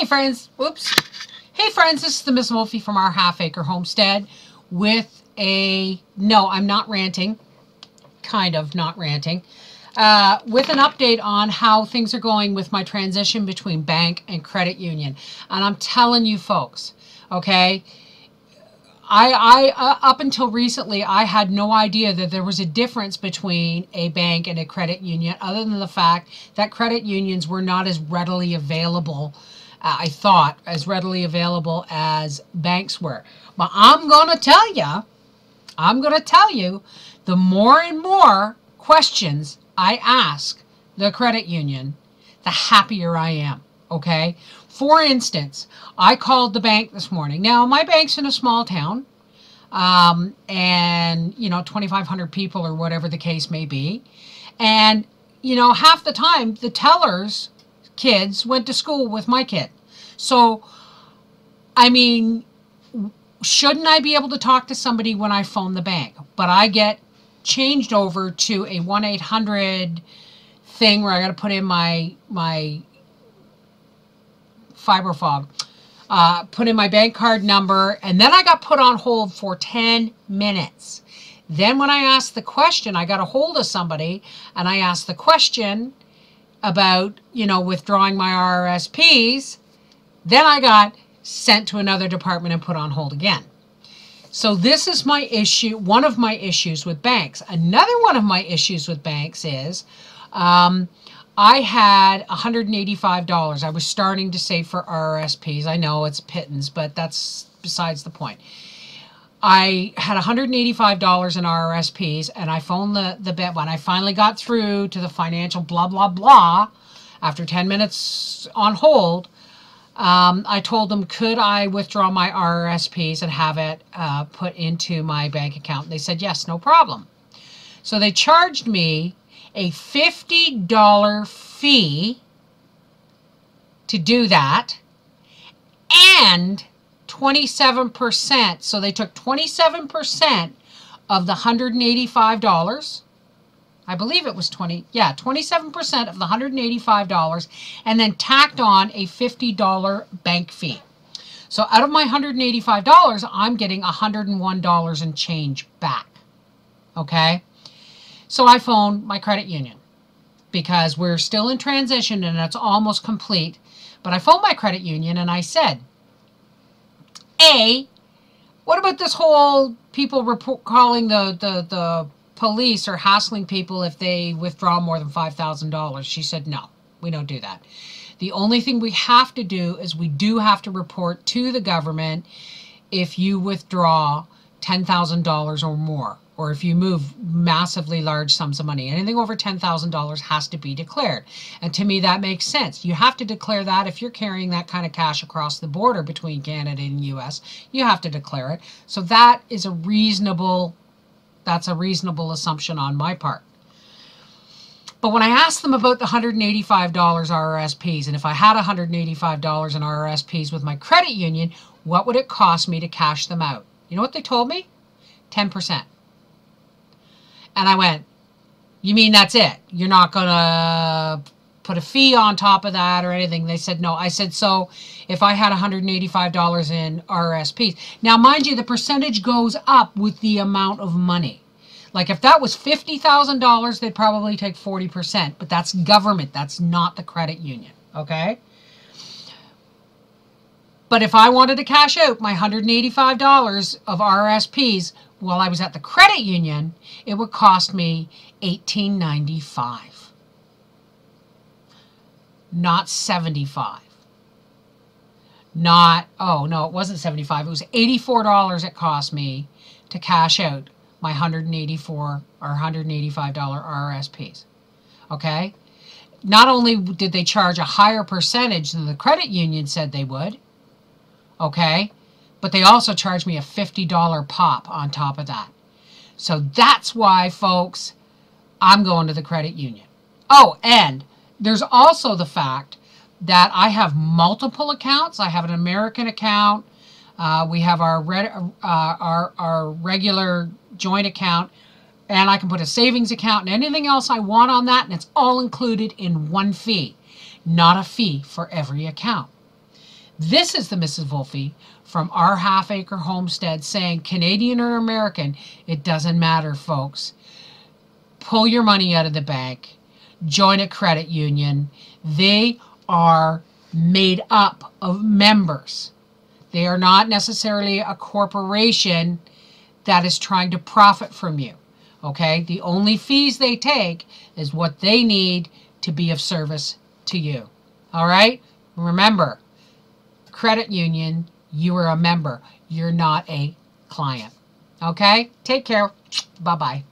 friends, whoops. Hey friends, this is the Miss Wolfie from our Half Acre Homestead with no, I'm not ranting, kind of not ranting, with an update on how things are going with my transition between bank and credit union. And I'm telling you folks, okay, I up until recently, I had no idea that there was a difference between a bank and a credit union, other than the fact that credit unions were not as readily available, I thought, as readily available as banks were. But I'm going to tell you, the more and more questions I ask the credit union, the happier I am, okay? For instance, I called the bank this morning. Now, my bank's in a small town, and, 2,500 people or whatever the case may be. And, half the time, the tellers' kids went to school with my kid. So, I mean, shouldn't I be able to talk to somebody when I phone the bank? But I get changed over to a 1-800 thing where I got to put in my FiberFog, put in my bank card number, and then I got put on hold for 10 minutes. Then when I asked the question, I got a hold of somebody, and I asked the question about, withdrawing my RRSPs. Then I got sent to another department and put on hold again. So this is my issue, one of my issues with banks. Another one of my issues with banks is, I had $185. I was starting to save for RRSPs. I know it's pittance, but that's besides the point. I had $185 in RRSPs, and I phoned the bank. When I finally got through to the financial blah, blah, blah, after 10 minutes on hold, I told them, could I withdraw my RRSPs and have it put into my bank account? They said, yes, no problem. So they charged me a $50 fee to do that, and 27%. So they took 27% of the $185. I believe it was 27% of the $185, and then tacked on a $50 bank fee. So out of my $185, I'm getting $101 and change back. Okay? So I phoned my credit union because we're still in transition and it's almost complete. But I phoned my credit union and I said, A, what about this whole people calling the police or hassling people if they withdraw more than $5,000? She said, no, we don't do that. The only thing we have to do is we do have to report to the government if you withdraw $10,000 or more, or if you move massively large sums of money. Anything over $10,000 has to be declared. And to me, that makes sense. You have to declare that if you're carrying that kind of cash across the border between Canada and US, you have to declare it. So that is that's a reasonable assumption on my part. But when I asked them about the $185 RRSPs, and if I had $185 in RRSPs with my credit union, what would it cost me to cash them out? You know what they told me? 10%. And I went, you mean that's it? You're not going to put a fee on top of that or anything? They said no. I said, so if I had $185 in RRSPs. Now, mind you, the percentage goes up with the amount of money. Like if that was $50,000, they'd probably take 40%, but that's government. That's not the credit union, okay? But if I wanted to cash out my $185 of RRSPs while I was at the credit union, it would cost me $18.95, not $75. Oh no, it wasn't $75. It was $84 it cost me to cash out my $184 or $185 RRSPs. Okay? Not only did they charge a higher percentage than the credit union said they would, okay, but they also charged me a $50 pop on top of that. So that's why, folks, I'm going to the credit union. Oh, and there's also the fact that I have multiple accounts. I have an American account. We have our regular joint account, and I can put a savings account and anything else I want on that, and it's all included in one fee, not a fee for every account. This is the Mrs. Wolfe from Our Half Acre Homestead saying, Canadian or American, it doesn't matter, folks. Pull your money out of the bank. Join a credit union. They are made up of members. They are not necessarily a corporation that is trying to profit from you. Okay? The only fees they take is what they need to be of service to you. All right? Remember, credit union, you are a member. You're not a client. Okay? Take care. Bye-bye.